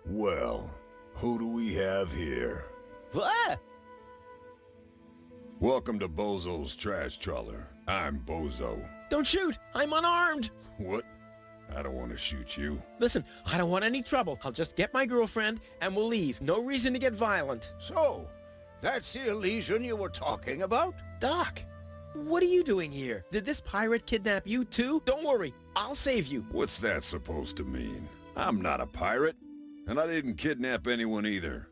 Well, who do we have here? What? Welcome to Bozo's Trash Trawler. I'm Bozo. Don't shoot! I'm unarmed! What? I don't want to shoot you. Listen, I don't want any trouble. I'll just get my girlfriend and we'll leave. No reason to get violent. So, that's the Elysian you were talking about? Doc, what are you doing here? Did this pirate kidnap you too? Don't worry, I'll save you. What's that supposed to mean? I'm not a pirate, and I didn't kidnap anyone either.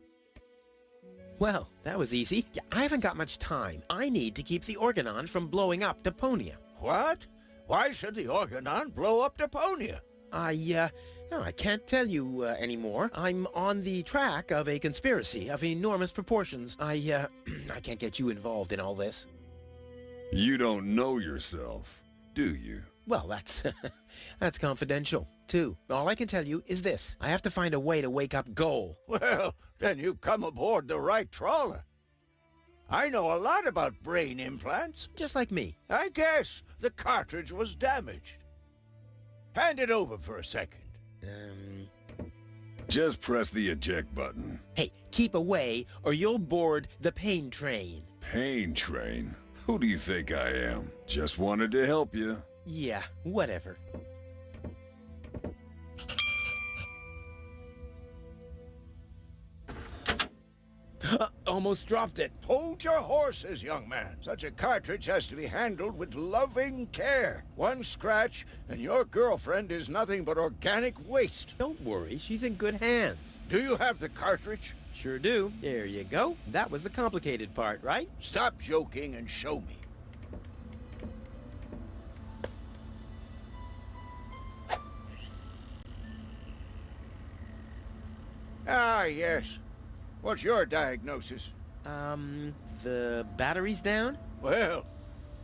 Well, that was easy. I haven't got much time. I need to keep the Organon from blowing up Deponia. What? Why should the Organon blow up Deponia? I can't tell you anymore. I'm on the track of a conspiracy of enormous proportions. I can't get you involved in all this. You don't know yourself, do you? Well, that's confidential, too. All I can tell you is this. I have to find a way to wake up Goal. Well, then you've come aboard the right trawler. I know a lot about brain implants. Just like me. I guess the cartridge was damaged. Hand it over for a second. Just press the eject button. Hey, keep away or you'll board the pain train. Pain train? Who do you think I am? Just wanted to help you. Yeah, whatever. Almost dropped it. Hold your horses, young man. Such a cartridge has to be handled with loving care. One scratch, and your girlfriend is nothing but organic waste. Don't worry, she's in good hands. Do you have the cartridge? Sure do. There you go. That was the complicated part, right? Stop joking and show me. Ah, yes. What's your diagnosis? The battery's down? Well,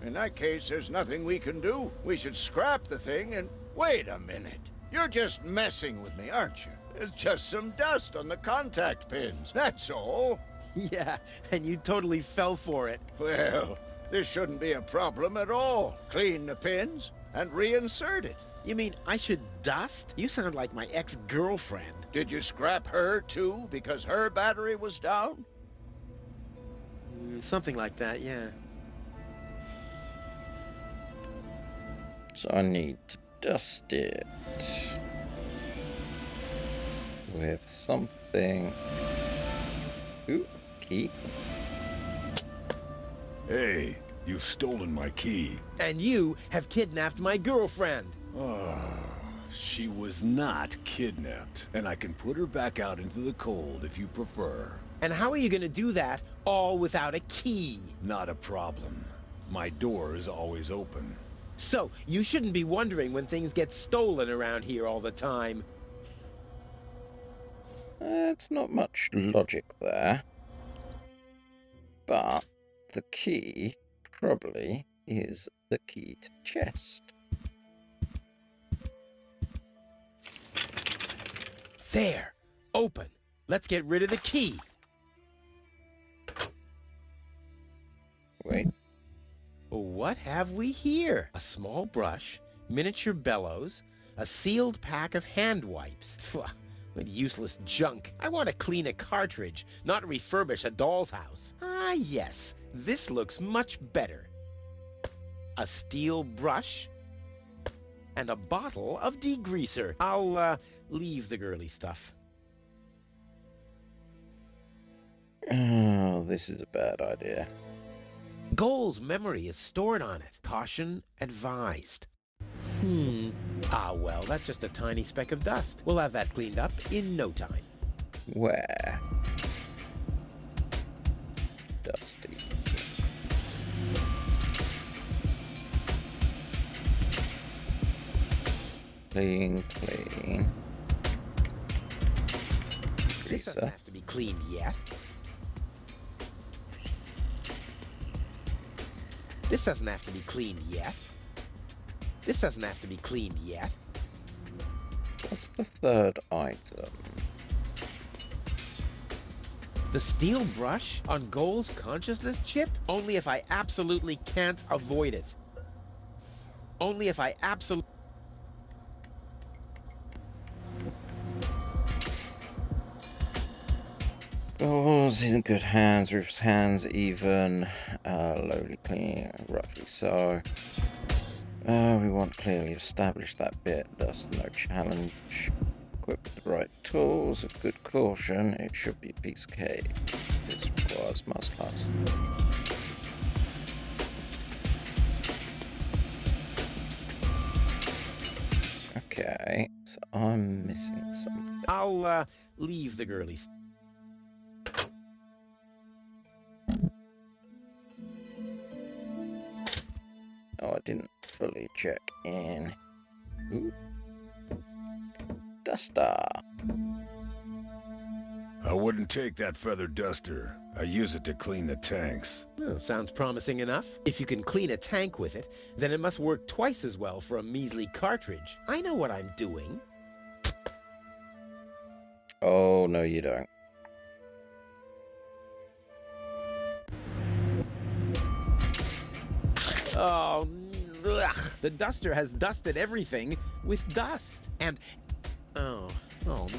in that case, there's nothing we can do. We should scrap the thing and... Wait a minute. You're just messing with me, aren't you? It's just some dust on the contact pins, that's all. Yeah, and you totally fell for it. Well, this shouldn't be a problem at all. Clean the pins and reinsert it. You mean I should dust? You sound like my ex-girlfriend. Did you scrap her, too, because her battery was down? Something like that, yeah. So I need to dust it with something. Ooh, key. Hey, you've stolen my key. And you have kidnapped my girlfriend. She was not kidnapped, and I can put her back out into the cold if you prefer. And how are you going to do that all without a key? Not a problem. My door is always open. So, you shouldn't be wondering when things get stolen around here all the time. It's not much logic there. But the key probably is the key to the chest. There! Open! Let's get rid of the key! Wait. What have we here? A small brush, miniature bellows, a sealed pack of hand wipes. What useless junk. I want to clean a cartridge, not refurbish a doll's house. Ah, yes. This looks much better. A steel brush and a bottle of degreaser. I'll, leave the girly stuff. Oh, this is a bad idea. Goal's memory is stored on it. Caution advised. Ah, well, that's just a tiny speck of dust. We'll have that cleaned up in no time. Where? Dusty. Clean, clean. This doesn't have to be cleaned yet. This doesn't have to be cleaned yet. This doesn't have to be cleaned yet. What's the third item? The steel brush on Goal's consciousness chip? Only if I absolutely can't avoid it. Only if I absolutely... Charles is in good hands. Rufus' hands even. Lowly clean, roughly so. We want to clearly establish that bit. Thus, no challenge. Equip with the right tools. With good caution, it should be a piece of cake. This requires must-pass. Okay, so I'm missing something. I'll, leave the girlies. Oh, I didn't fully check in. Ooh. Duster. I wouldn't take that feather duster. I use it to clean the tanks. Oh, sounds promising enough. If you can clean a tank with it, then it must work twice as well for a measly cartridge. I know what I'm doing. Oh, no, you don't. Oh, ugh. The duster has dusted everything with dust. And, oh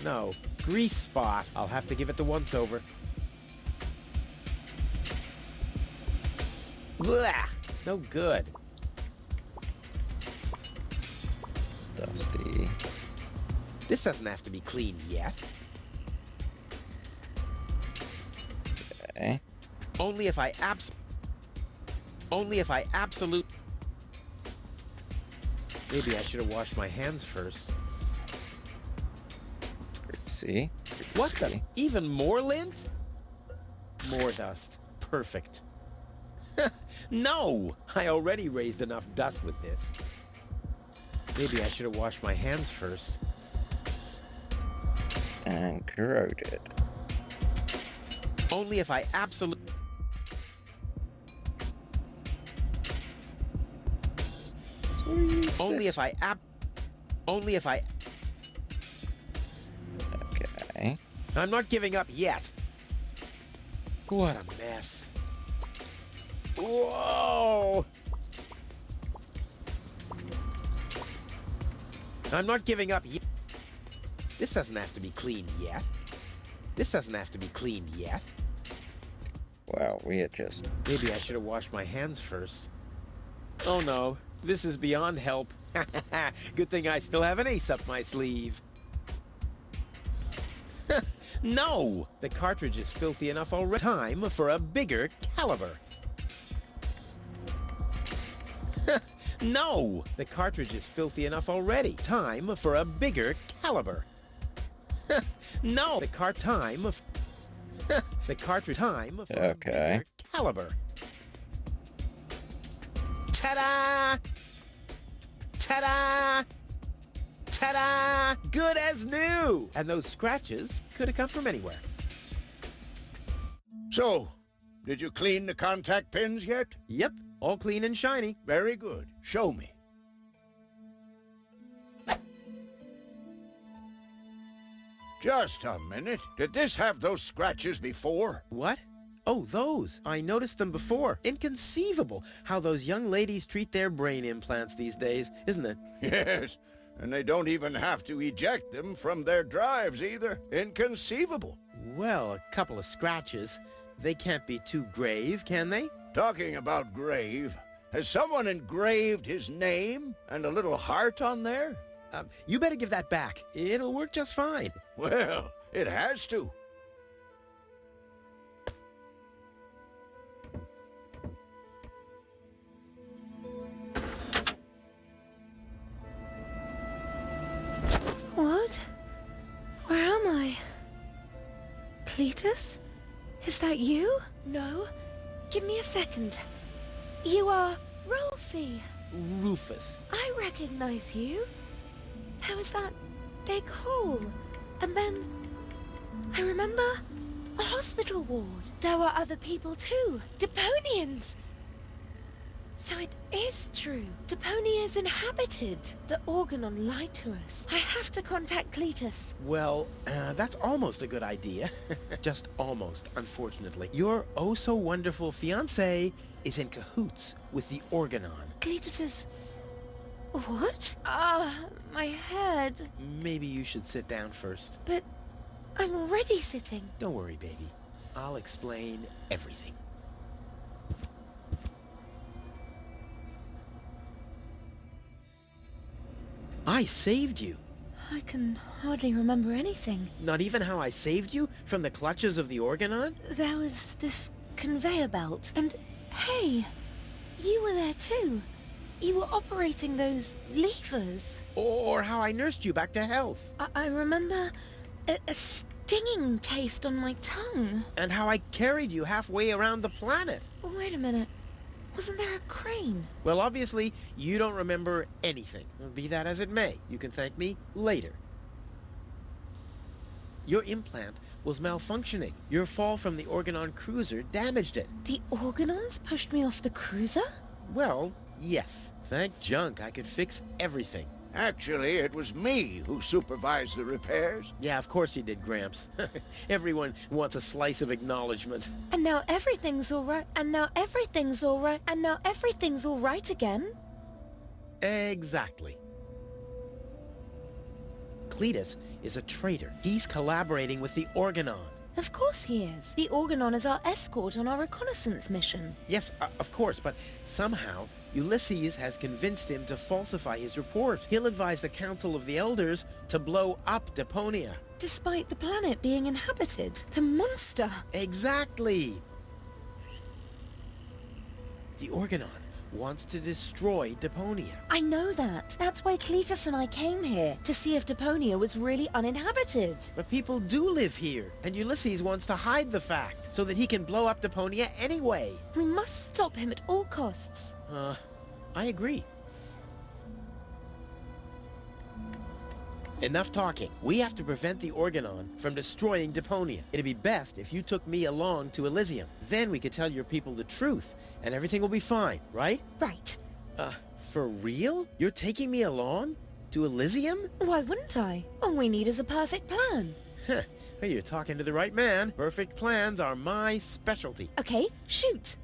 no, grease spot. I'll have to give it the once-over. Blah! No good. Dusty. This doesn't have to be cleaned yet. Okay. Only if I absolute... Maybe I should have washed my hands first. See? What the? Even more lint? More dust. Perfect. No! I already raised enough dust with this. Maybe I should have washed my hands first. And corroded. Only if I absolutely... Only if I Okay. I'm not giving up yet. What a mess. Whoa! I'm not giving up yet. This doesn't have to be cleaned yet. This doesn't have to be cleaned yet. Well, we are just... Maybe I should have washed my hands first. Oh no, this is beyond help. Good thing I still have an ace up my sleeve. No! The cartridge is filthy enough already. Time for a bigger caliber. No! The cartridge is filthy enough already. Time for a bigger caliber. No! The cartridge time for a bigger caliber. Ta-da! Ta-da! Ta-da! Good as new! And those scratches could have come from anywhere. So, did you clean the contact pins yet? Yep, all clean and shiny. Very good. Show me. Just a minute. Did this have those scratches before? What? Oh, those. I noticed them before. Inconceivable how those young ladies treat their brain implants these days, isn't it? Yes, and they don't even have to eject them from their drives either. Inconceivable. Well, a couple of scratches. They can't be too grave, can they? Talking about grave, has someone engraved his name and a little heart on there? You better give that back. It'll work just fine. Well, it has to. What? Where am I? Cletus? Is that you? No. Give me a second. You are Rolfie. Rufus. I recognize you. There was that big hole. And then... I remember a hospital ward. There were other people too. Deponians! So it is true. Deponia is inhabited. The Organon lied to us. I have to contact Cletus. Well, that's almost a good idea. Just almost, unfortunately. Your oh-so-wonderful fiancé is in cahoots with the Organon. Cletus is... What? My head. Maybe you should sit down first. But I'm already sitting. Don't worry, baby. I'll explain everything. I saved you. I can hardly remember anything. Not even how I saved you from the clutches of the Organon? There was this conveyor belt, and hey, you were there too. You were operating those levers. Or how I nursed you back to health? I remember a stinging taste on my tongue. And how I carried you halfway around the planet? Wait a minute. Wasn't there a crane? Well, obviously, you don't remember anything. Be that as it may, you can thank me later. Your implant was malfunctioning. Your fall from the Organon cruiser damaged it. The Organons pushed me off the cruiser? Well, yes. Thank junk I could fix everything. Actually, it was me who supervised the repairs. Yeah, of course you did, Gramps. Everyone wants a slice of acknowledgement. And now everything's all right. And now everything's all right. And now everything's all right again. Exactly. Cletus is a traitor. He's collaborating with the Organon. Of course he is. The Organon is our escort on our reconnaissance mission. Yes, of course, but somehow Ulysses has convinced him to falsify his report. He'll advise the Council of the Elders to blow up Deponia. Despite the planet being inhabited. The monster. Exactly. The Organon wants to destroy Deponia. I know that. That's why Cletus and I came here, to see if Deponia was really uninhabited. But people do live here, and Ulysses wants to hide the fact so that he can blow up Deponia anyway. We must stop him at all costs. I agree. Enough talking. We have to prevent the Organon from destroying Deponia. It'd be best if you took me along to Elysium. Then we could tell your people the truth, and everything will be fine, right? Right. For real? You're taking me along? To Elysium? Why wouldn't I? All we need is a perfect plan. Huh. Well, you're talking to the right man. Perfect plans are my specialty. Okay, shoot.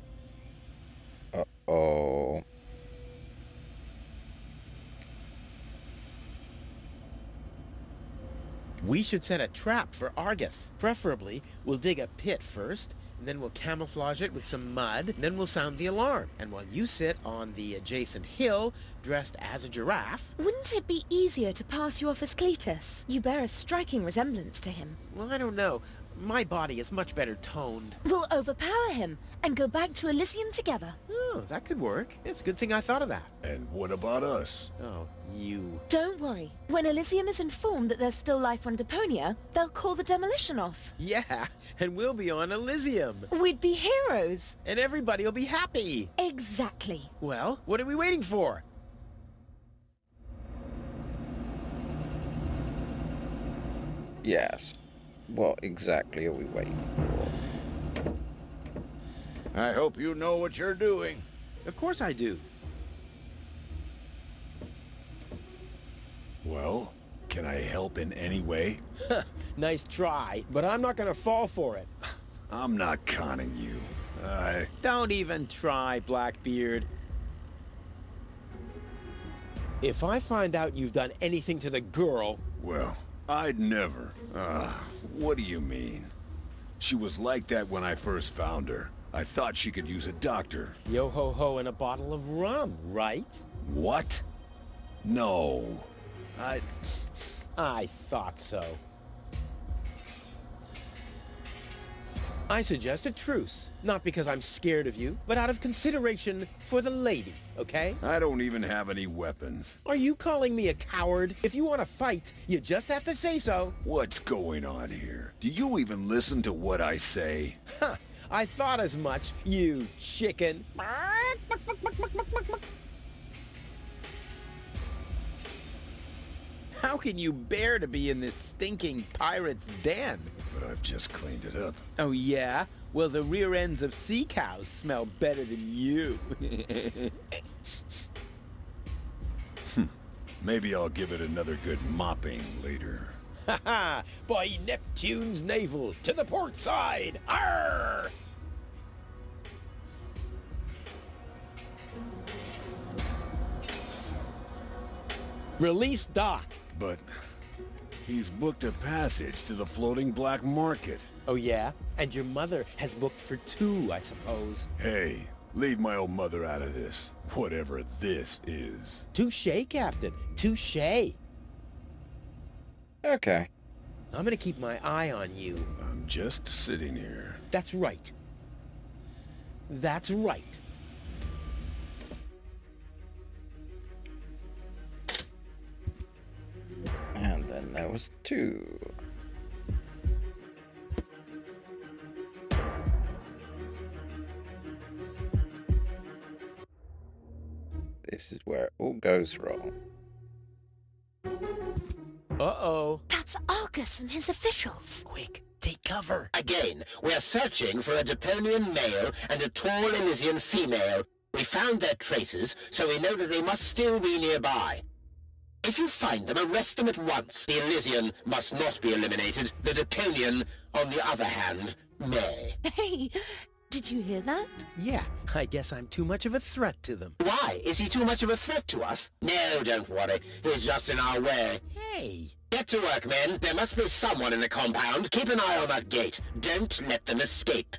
Uh-oh. We should set a trap for Argus. Preferably, we'll dig a pit first, and then we'll camouflage it with some mud, and then we'll sound the alarm. And while you sit on the adjacent hill, dressed as a giraffe... Wouldn't it be easier to pass you off as Cletus? You bear a striking resemblance to him. Well, I don't know. My body is much better toned. We'll overpower him and go back to Elysium together. Oh, that could work. It's a good thing I thought of that. And what about us? Oh, you... Don't worry. When Elysium is informed that there's still life on Deponia, they'll call the demolition off. Yeah, and we'll be on Elysium. We'd be heroes. And everybody will be happy. Exactly. Well, what are we waiting for? Yes. What exactly are we waiting for? I hope you know what you're doing. Of course I do. Well, can I help in any way? Nice try, but I'm not gonna fall for it. I'm not conning you. Don't even try, Blackbeard. If I find out you've done anything to the girl... Well, I'd never. What do you mean? She was like that when I first found her. I thought she could use a doctor. Yo-ho-ho and a bottle of rum, right? What? No. I thought so. I suggest a truce. Not because I'm scared of you, but out of consideration for the lady, okay? I don't even have any weapons. Are you calling me a coward? If you want to fight, you just have to say so. What's going on here? Do you even listen to what I say? Huh, I thought as much, you chicken. How can you bear to be in this stinking pirate's den? But I've just cleaned it up. Oh, yeah? Well, the rear ends of sea cows smell better than you. Maybe I'll give it another good mopping later. Ha ha! By Neptune's navel, to the port side! Arr! Release Doc. But He's booked a passage to the floating black market. Oh yeah? And your mother has booked for 2, I suppose. Hey, leave my old mother out of this. Whatever this is. Touché, Captain. Touché. Okay. I'm gonna keep my eye on you. I'm just sitting here. That's right. That's right. And then there was 2. This is where it all goes wrong. Uh-oh. That's Argus and his officials. Quick, take cover. Again, we're searching for a Deponian male and a tall Elysian female. We found their traces, so we know that they must still be nearby. If you find them, arrest them at once. The Elysian must not be eliminated. The Deponian, on the other hand, may. Hey, did you hear that? Yeah, I guess I'm too much of a threat to them. Why? Is he too much of a threat to us? No, don't worry. He's just in our way. Hey! Get to work, men. There must be someone in the compound. Keep an eye on that gate. Don't let them escape.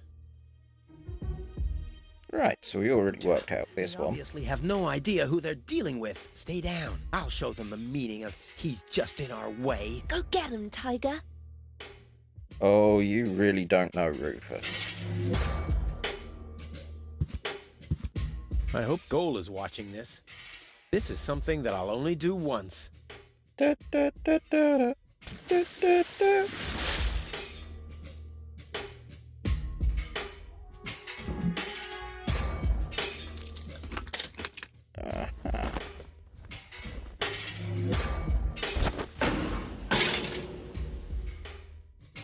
Right, so we already worked out this They one. obviously have no idea who they're dealing with. Stay down. I'll show them the meaning of he's just in our way. Go get him, Tiger. Oh, you really don't know Rufus. I hope Goal is watching this. This is something that I'll only do once. Da, da, da, da, da, da, da, da.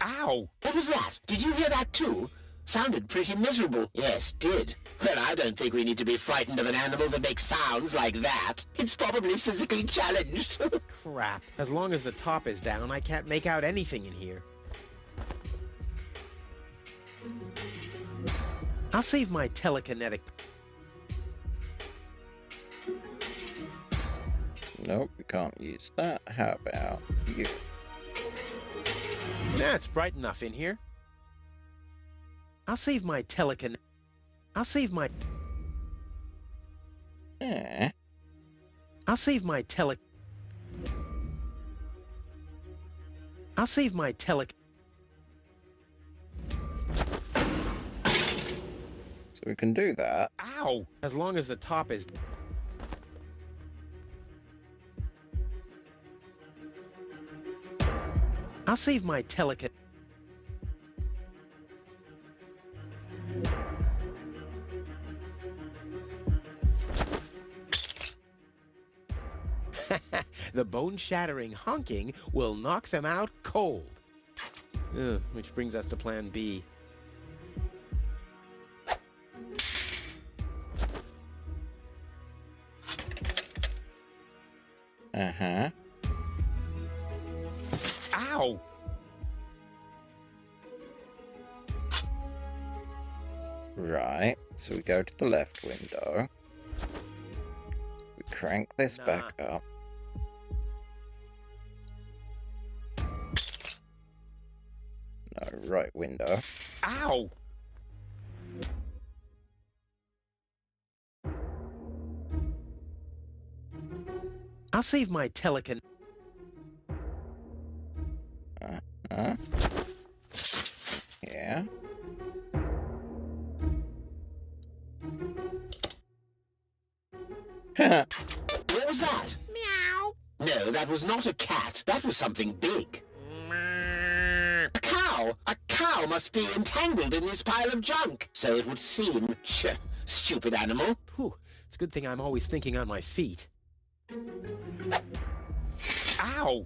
Ow! What was that? Did you hear that too? Sounded pretty miserable. Yes, did. Well, I don't think we need to be frightened of an animal that makes sounds like that. It's probably physically challenged. Crap. As long as the top is down, I can't make out anything in here. I'll save my telekinetic... Nope, we can't use that. How about you? Nah, it's bright enough in here. I'll save my telekin... I'll save my... Eh. I'll save my tele... I'll save my tele... So we can do that. Ow! As long as the top is... I'll save my telekin... The bone-shattering honking will knock them out cold. Ugh, which brings us to Plan B. Uh-huh. Ow! Right, so we go to the left window. We crank this back up. No, right window. Ow! I'll save my telekin... Uh-huh. Yeah. What was that? Meow. No, that was not a cat. That was something big. A cow! A cow must be entangled in this pile of junk. So it would seem. Stupid animal. Whew, it's a good thing I'm always thinking on my feet. Ow!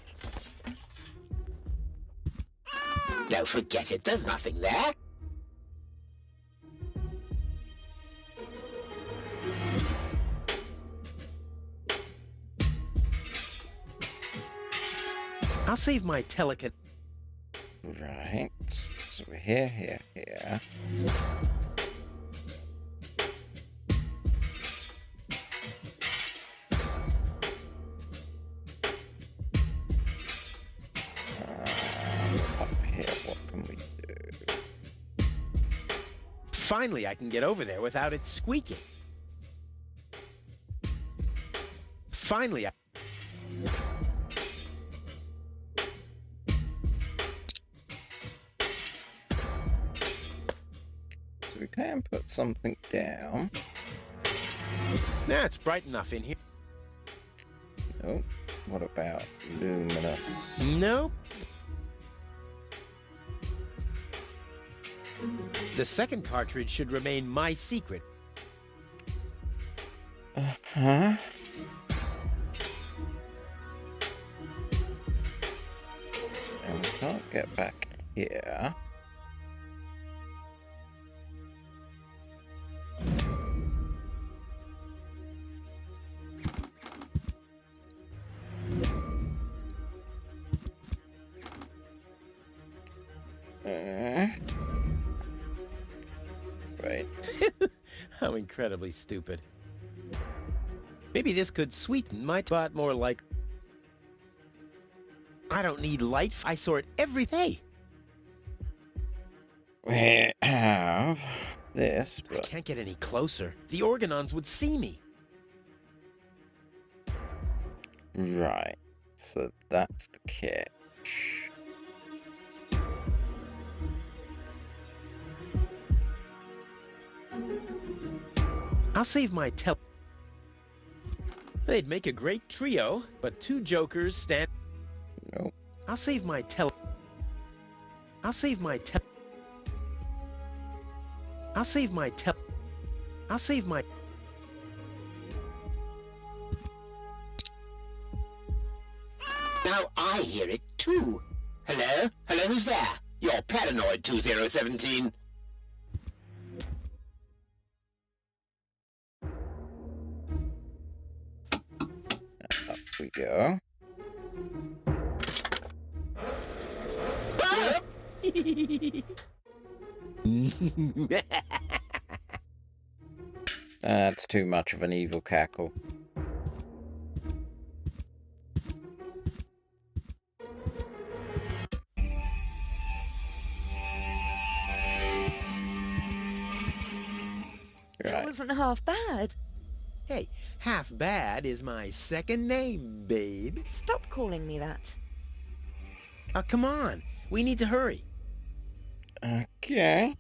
Don't forget it. There's nothing there. I'll save my telekin... Right. So we're here, here, here. Finally, I can get over there without it squeaking. Finally, So we can put something down. Nah, it's bright enough in here. Oh, what about luminous? Nope. The second cartridge should remain my secret. Uh-huh. And we can't get back here. Right. How incredibly stupid. Maybe this could sweeten my but more like... I don't need light. I sort every day. We have this, I but can't get any closer. The Organons would see me. right. So that's the catch. I'll save my They'd make a great trio, but two jokers stand... Nope. I'll save my I'll save my I'll save my I'll save my... Now I hear it too. Hello? Hello, who's there? You're paranoid, 2017. Up we go. That's too much of an evil cackle. It Right. wasn't half bad. Hey, half bad is my second name, babe. Stop calling me that. Come on. We need to hurry. Okay.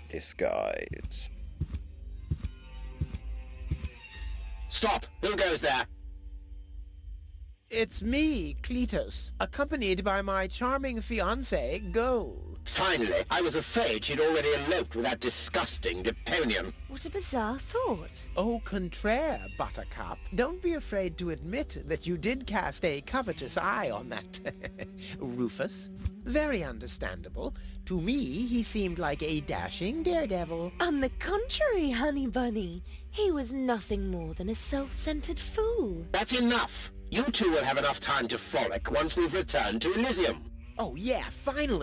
Disguise. Stop! Who goes there? It's me, Cletus, accompanied by my charming fiancée, Gold. Finally, I was afraid she'd already eloped with that disgusting Deponian. What a bizarre thought. Au contraire, Buttercup. Don't be afraid to admit that you did cast a covetous eye on that Rufus. Very understandable. To me, he seemed like a dashing daredevil. On the contrary, honey bunny, he was nothing more than a self-centered fool. That's enough! You two will have enough time to frolic once we've returned to Elysium. Oh yeah, final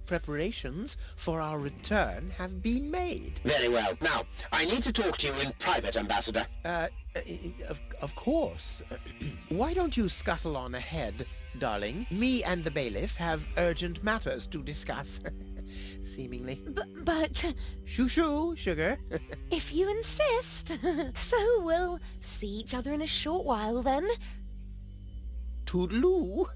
preparations for our return have been made. Very well. Now, I need to talk to you in private, Ambassador. Of course. Why don't you scuttle on ahead, darling? Me and the bailiff have urgent matters to discuss. Seemingly. But... Shoo-shoo, sugar. if you insist. So we'll see each other in a short while then. Toodaloo.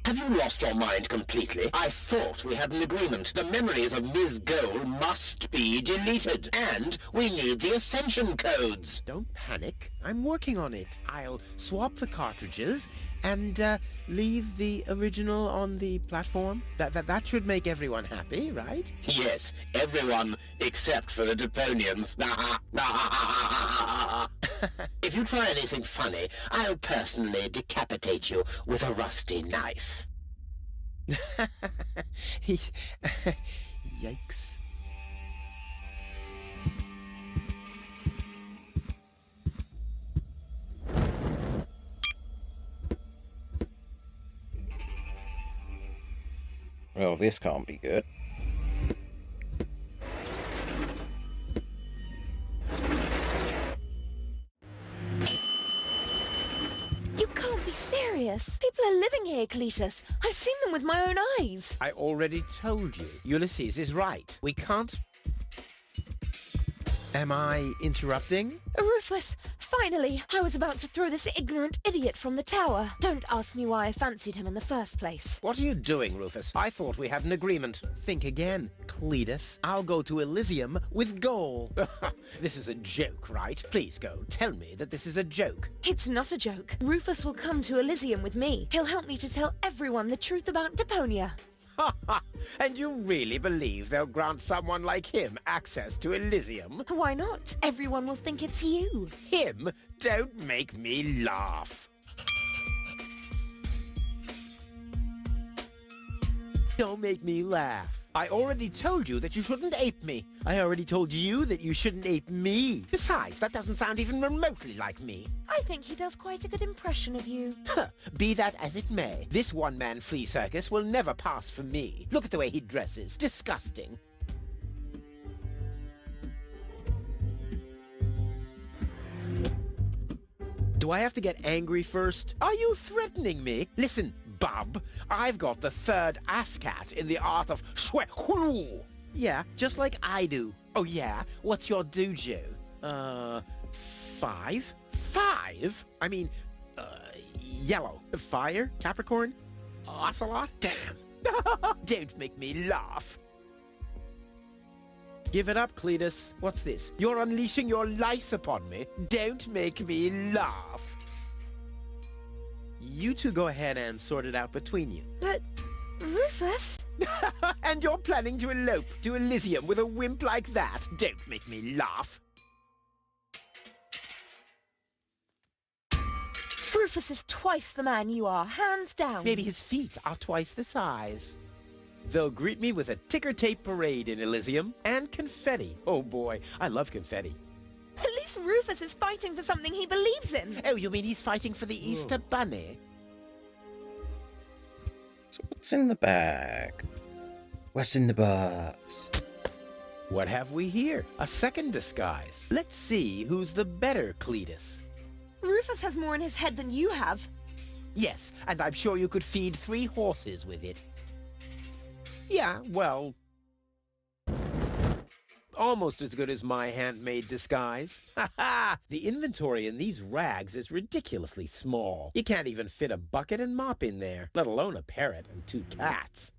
Have you lost your mind completely? I thought we had an agreement. The memories of Ms. Gold must be deleted, and we need the Ascension codes. Don't panic. I'm working on it. I'll swap the cartridges and leave the original on the platform. That should make everyone happy, right? Yes, everyone except for the Deponians. If you try anything funny, I'll personally decapitate you with a rusty knife. Yikes. Well, this can't be good. serious? People are living here, Cletus. I've seen them with my own eyes. I already told you. Ulysses is right. We can't... Am I interrupting? Rufus, finally! I was about to throw this ignorant idiot from the tower. Don't ask me why I fancied him in the first place. What are you doing, Rufus? I thought we had an agreement. Think again, Cletus. I'll go to Elysium with Goal. This is a joke, right? Please go. Tell me that this is a joke. It's not a joke. Rufus will come to Elysium with me. He'll help me to tell everyone the truth about Deponia. And you really believe they'll grant someone like him access to Elysium? Why not? Everyone will think it's you. Him? Don't make me laugh. Don't make me laugh. I already told you that you shouldn't ape me. I already told you that you shouldn't ape me. Besides, that doesn't sound even remotely like me. I think he does quite a good impression of you. Be that as it may, this one-man flea circus will never pass for me. Look at the way he dresses. Disgusting. Do I have to get angry first? Are you threatening me? Listen, bub, I've got the third ASCAT in the art of shwe-hulu. Yeah, just like I do. Oh yeah? What's your dojo? 5? 5? I mean, yellow. Fire? Capricorn? Ocelot? Damn. Don't make me laugh. Give it up, Cletus. What's this? You're unleashing your lice upon me. Don't make me laugh. You two go ahead and sort it out between you. But, Rufus? And you're planning to elope to Elysium with a wimp like that? Don't make me laugh. Rufus is twice the man you are, hands down. Maybe his feet are twice the size. They'll greet me with a ticker tape parade in Elysium and confetti. Oh boy, I love confetti. At least Rufus is fighting for something he believes in. Oh, you mean he's fighting for the Easter Bunny? So what's in the bag? What's in the box? What have we here? A second disguise. Let's see who's the better Cletus. Rufus has more in his head than you have. Yes, and I'm sure you could feed 3 horses with it. Yeah, well... almost as good as my handmade disguise. Ha-ha! The inventory in these rags is ridiculously small. You can't even fit a bucket and mop in there, let alone a parrot and 2 cats.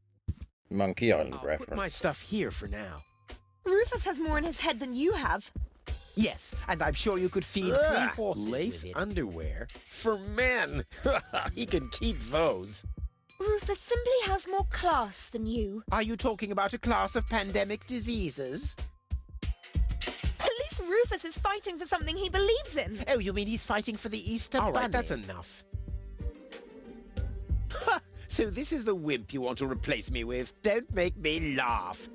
Monkey Island I'll reference. put my stuff here for now. Rufus has more in his head than you have. Yes, and I'm sure you could feed 3 horses lace with it. Underwear? For men! He can keep those. Rufus simply has more class than you. Are you talking about a class of pandemic diseases? At least Rufus is fighting for something he believes in. Oh, you mean he's fighting for the Easter Bunny? All right, that's enough. So this is the wimp you want to replace me with? Don't make me laugh.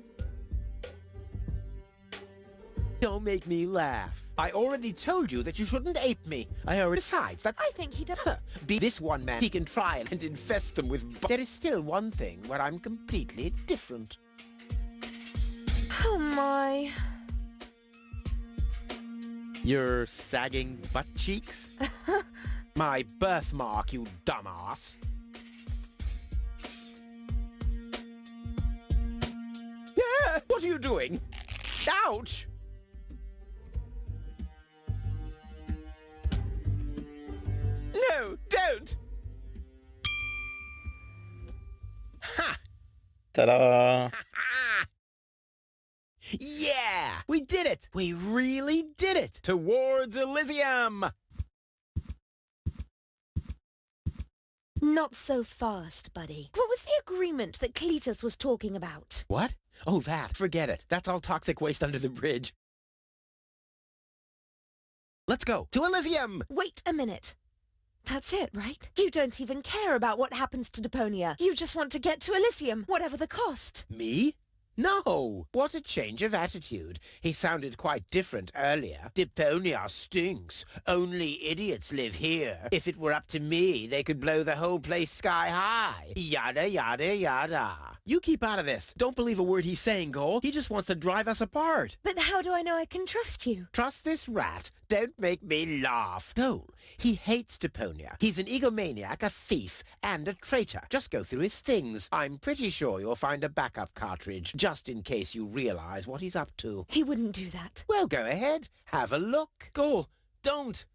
Don't make me laugh. I already told you that you shouldn't ape me. Besides, that I think he does. Be this one man, he can try and infest them with... There is still one thing where I'm completely different. Oh my. Your sagging butt cheeks? My birthmark, you dumbass. Yeah, what are you doing? Ouch! No, don't! Ha! Ta-da! Yeah! We did it! We really did it! Towards Elysium! Not so fast, buddy. What was the agreement that Cletus was talking about? What? Oh, that. Forget it. That's all toxic waste under the bridge. Let's go. To Elysium! Wait a minute. That's it, right? You don't even care about what happens to Deponia. You just want to get to Elysium, whatever the cost. Me? No! What a change of attitude. He sounded quite different earlier. Deponia stinks. Only idiots live here. If it were up to me, they could blow the whole place sky high. Yada, yada, yada. You keep out of this. Don't believe a word he's saying, Cole. He just wants to drive us apart. But how do I know I can trust you? Trust this rat? Don't make me laugh. Cole, he hates Deponia. He's an egomaniac, a thief, and a traitor. Just go through his things. I'm pretty sure you'll find a backup cartridge, just in case you realize what he's up to. He wouldn't do that. Well, go ahead. Have a look. Cole, don't.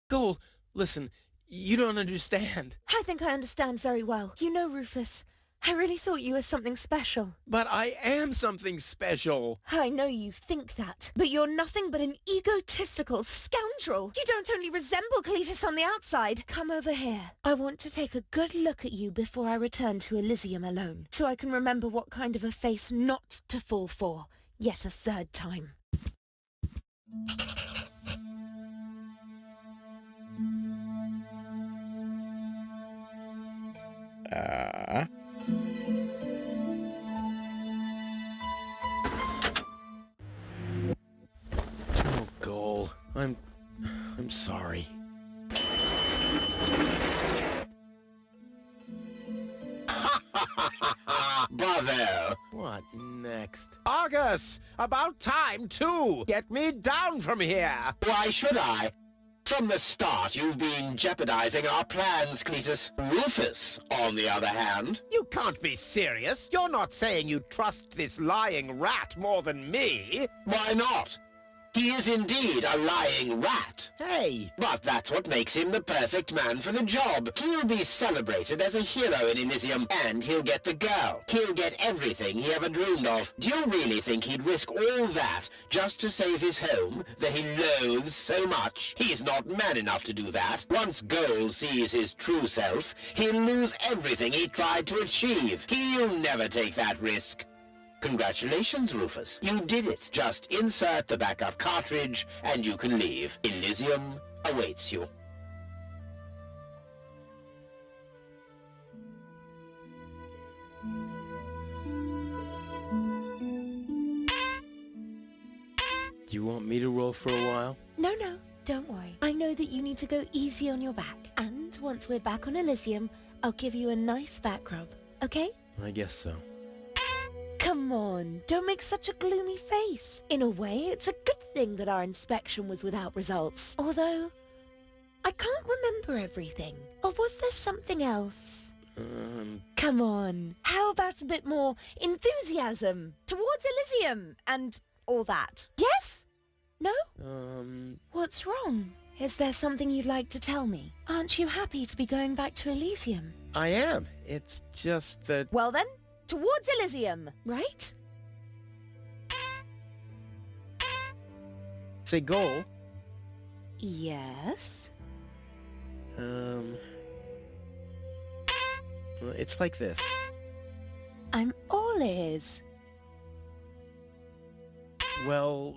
Cole, listen, you don't understand. I think I understand very well. You know, Rufus, I really thought you were something special. But I am something special. I know you think that, but you're nothing but an egotistical scoundrel. You don't only resemble Cletus on the outside. Come over here. I want to take a good look at you before I return to Elysium alone, so I can remember what kind of a face not to fall for, yet a third time. Oh, Cole, I'm sorry. Bravo! What next? Argus! About time, too! Get me down from here! Why should I? From the start, you've been jeopardizing our plans, Cletus. Rufus, on the other hand... You can't be serious. You're not saying you trust this lying rat more than me. Why not? He is indeed a lying rat. Hey! But that's what makes him the perfect man for the job. He'll be celebrated as a hero in Elysium, and he'll get the girl. He'll get everything he ever dreamed of. Do you really think he'd risk all that just to save his home that he loathes so much? He's not man enough to do that. Once Goal sees his true self, he'll lose everything he tried to achieve. He'll never take that risk. Congratulations, Rufus. You did it. Just insert the backup cartridge, and you can leave. Elysium awaits you. Do you want me to roll for a while? No, don't worry. I know that you need to go easy on your back. And once we're back on Elysium, I'll give you a nice back rub, okay? I guess so. Come on, don't make such a gloomy face. In a way, it's a good thing that our inspection was without results. Although, I can't remember everything. Or was there something else? Come on, how about a bit more enthusiasm towards Elysium and all that? Yes? No? What's wrong? Is there something you'd like to tell me? Aren't you happy to be going back to Elysium? I am. It's just that... Well then, towards Elysium, right? Say, Goal. Yes? Well, it's like this. I'm all ears. Well...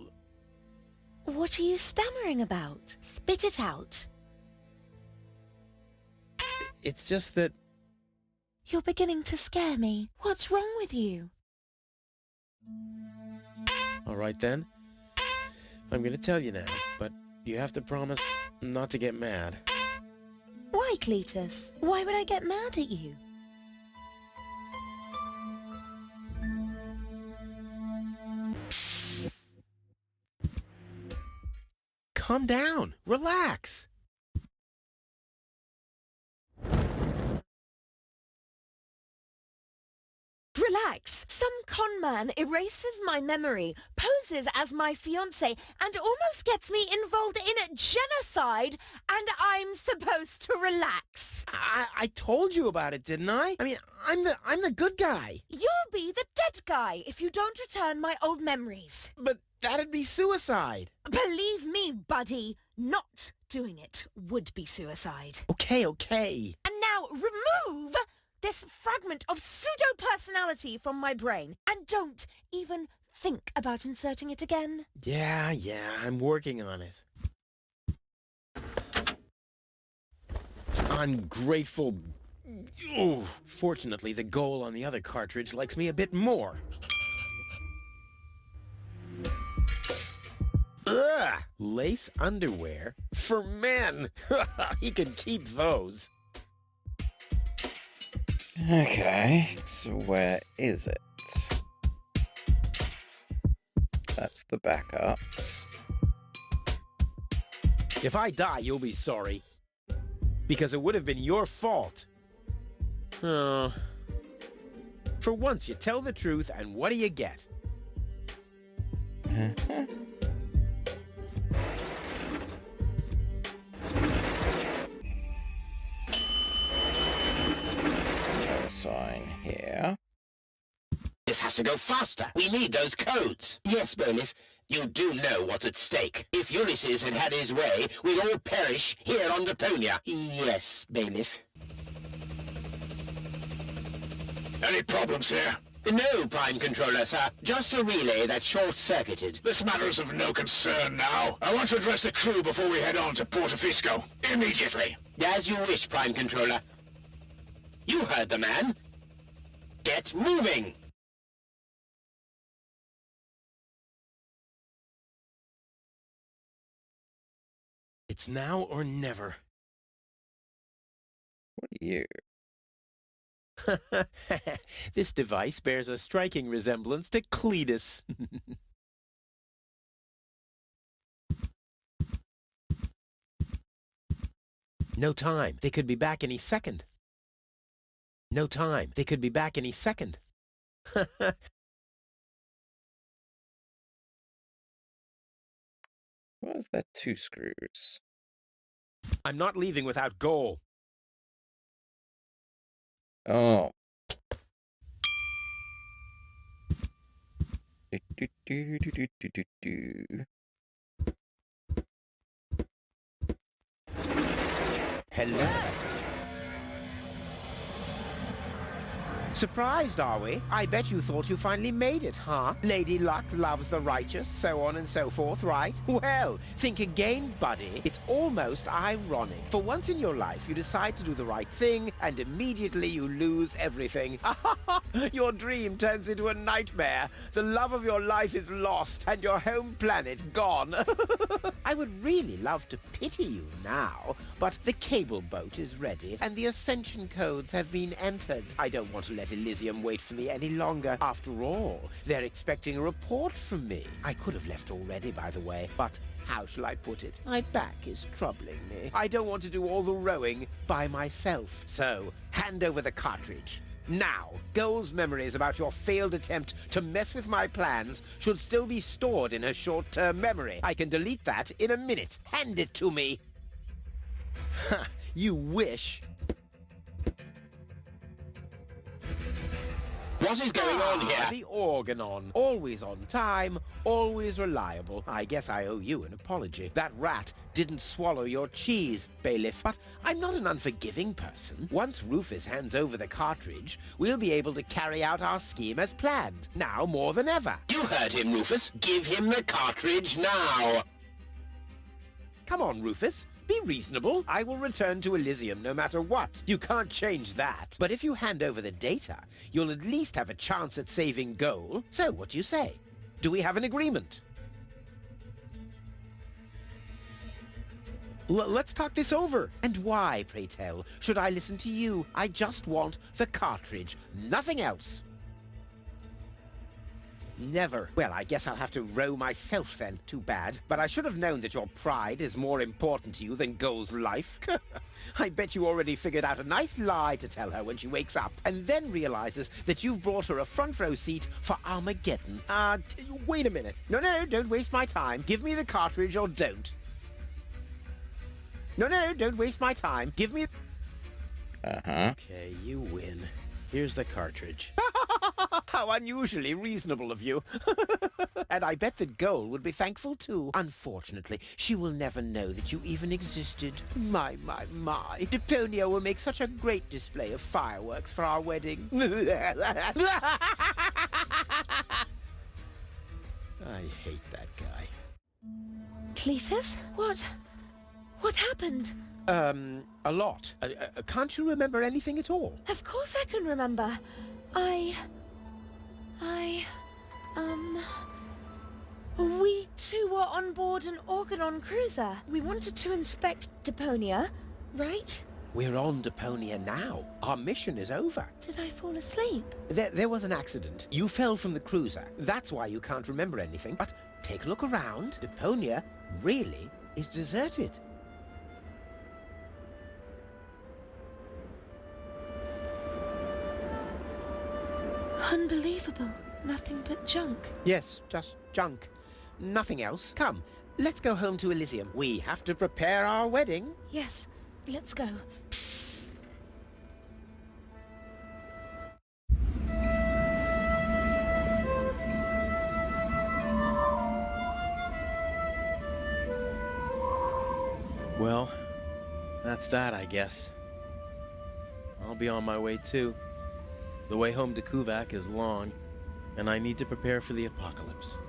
What are you stammering about? Spit it out. It's just that... You're beginning to scare me. What's wrong with you? All right, then. I'm gonna tell you now, but you have to promise not to get mad. Why, Cletus? Why would I get mad at you? Calm down. Relax. Relax. Some con man erases my memory, poses as my fiancé, and almost gets me involved in genocide, and I'm supposed to relax. I told you about it, didn't I? I mean, I'm the good guy. You'll be the dead guy if you don't return my old memories. But that'd be suicide. Believe me, buddy, not doing it would be suicide. Okay. And now remove this fragment of pseudo-personality from my brain, and don't even think about inserting it again. Yeah, I'm working on it. Ungrateful Ooh, fortunately, the goal on the other cartridge likes me a bit more. Ugh! Lace underwear? For men! He can keep those. Okay, so where is it? That's the backup. If I die, you'll be sorry. Because it would have been your fault. Oh. For once, you tell the truth, and what do you get? No sign here. This has to go faster. We need those codes. Yes, bailiff, you do know what's at stake. If Ulysses had had his way, we'd all perish here on Deponia. Yes, bailiff. Any problems here? No, Prime Controller, sir. Just a relay that short-circuited. This matter is of no concern now. I want to address the crew before we head on to Portofisco. Immediately. As you wish, Prime Controller. You heard the man. Get moving! It's now or never. What are you? This device bears a striking resemblance to Cletus. No time. They could be back any second. No time. They could be back any second. Why is there 2 screws? I'm not leaving without goal. Oh. Do, do, do, do, do, do, do, do. Hello. Surprised, are we? I bet you thought you finally made it, huh? Lady Luck loves the righteous, so on and so forth, right? Well, think again, buddy. It's almost ironic. For once in your life, you decide to do the right thing, and immediately you lose everything. Your dream turns into a nightmare. The love of your life is lost, and your home planet gone. I would really love to pity you now, but the cable boat is ready, and the ascension codes have been entered. I don't want to let Elysium wait for me any longer. After all, they're expecting a report from me. I could have left already, by the way, but how shall I put it? My back is troubling me. I don't want to do all the rowing by myself. So, hand over the cartridge. Now, Goal's memories about your failed attempt to mess with my plans should still be stored in her short-term memory. I can delete that in a minute. Hand it to me. Ha! You wish. What is going on here? The Organon. Always on time, always reliable. I guess I owe you an apology. That rat didn't swallow your cheese, bailiff. But I'm not an unforgiving person. Once Rufus hands over the cartridge, we'll be able to carry out our scheme as planned. Now more than ever. You heard him, Rufus. Give him the cartridge now. Come on, Rufus. Be reasonable. I will return to Elysium no matter what. You can't change that. But if you hand over the data, you'll at least have a chance at saving Goal. So, what do you say? Do we have an agreement? Let's talk this over. And why, pray tell, should I listen to you? I just want the cartridge. Nothing else. Never. Well, I guess I'll have to row myself then. Too bad. But I should have known that your pride is more important to you than Goal's life. I bet you already figured out a nice lie to tell her when she wakes up, and then realizes that you've brought her a front row seat for Armageddon. Wait a minute. No, don't waste my time. Give me the cartridge or don't. No, don't waste my time. Give me... Okay, you win. Here's the cartridge. How unusually reasonable of you. And I bet that Goal would be thankful too. Unfortunately, she will never know that you even existed. My. Deponia will make such a great display of fireworks for our wedding. I hate that guy. Cletus? What happened? A lot. Can't you remember anything at all? Of course I can remember. We two were on board an Organon cruiser. We wanted to inspect Deponia, right? We're on Deponia now. Our mission is over. Did I fall asleep? There was an accident. You fell from the cruiser. That's why you can't remember anything. But take a look around. Deponia really is deserted. Unbelievable. Nothing but junk. Yes, just junk. Nothing else. Come, let's go home to Elysium. We have to prepare our wedding. Yes, let's go. Well, that's that, I guess. I'll be on my way too. The way home to Kuvak is long, and I need to prepare for the apocalypse.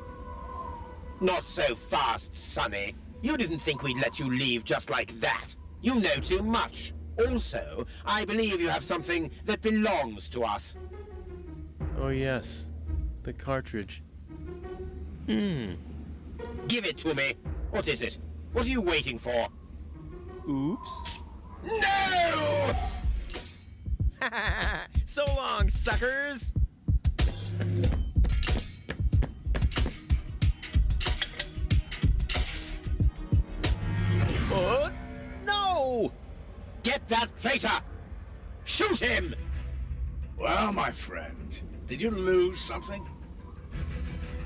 Not so fast, Sonny. You didn't think we'd let you leave just like that. You know too much. Also, I believe you have something that belongs to us. Oh yes, the cartridge. Give it to me. What is it? What are you waiting for? Oops. No! So long, suckers! What? No! Get that traitor! Shoot him! Well, my friend, did you lose something?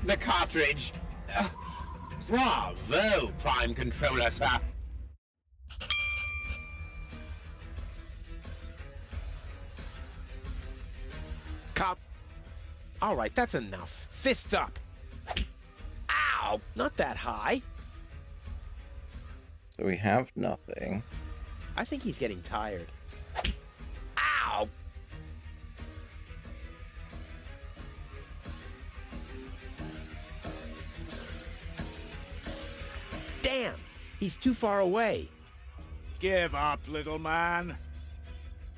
The cartridge. Bravo, Prime Controller, sir. Cop. All right, that's enough. Fists up. Ow! Not that high. So we have nothing. I think he's getting tired. Ow! Damn! He's too far away. Give up, little man.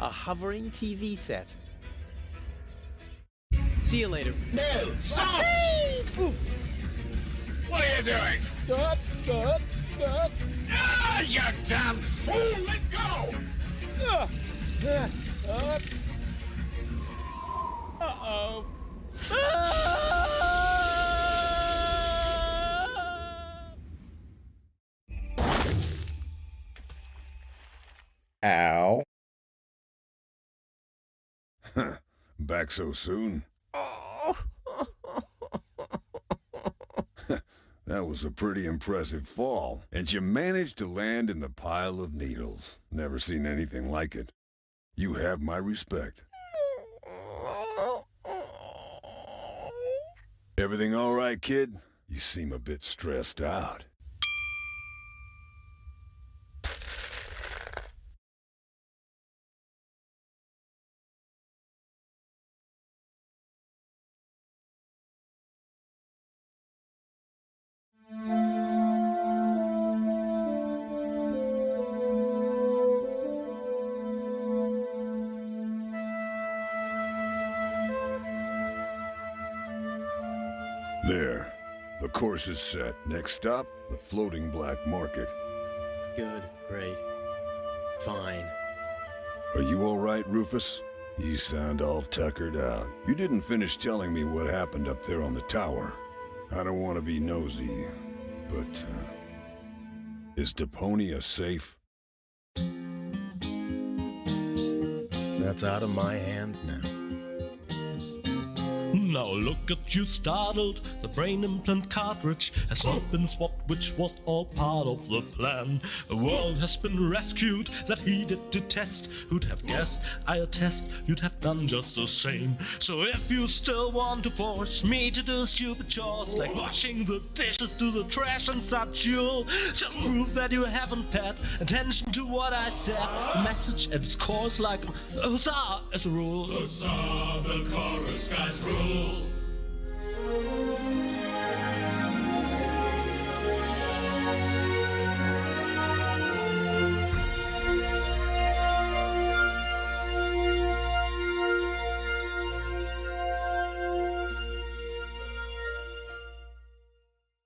A hovering TV set. See you later. No! Stop! Oof. What are you doing? Stop! Stop! Stop! Ah, you damn fool! Let go! Uh-oh. Ow. Back so soon? That was a pretty impressive fall. And you managed to land in the pile of needles. Never seen anything like it. You have my respect. Everything all right, kid? You seem a bit stressed out. There. The course is set. Next stop, the floating black market. Good, great, fine. Are you all right, Rufus? You sound all tuckered out. You didn't finish telling me what happened up there on the tower. I don't want to be nosy, but, is Deponia safe? That's out of my hands now. Now look at you startled, the brain implant cartridge has not been swapped, which was all part of the plan. A world has been rescued that he did detest. Who'd have guessed, I attest, you'd have done just the same. So if you still want to force me to do stupid chores, like washing the dishes, do the trash and such, you'll just prove that you haven't paid attention to what I said. The message at its core is like a huzzah as a rule. Huzzah, the chorus guys rule.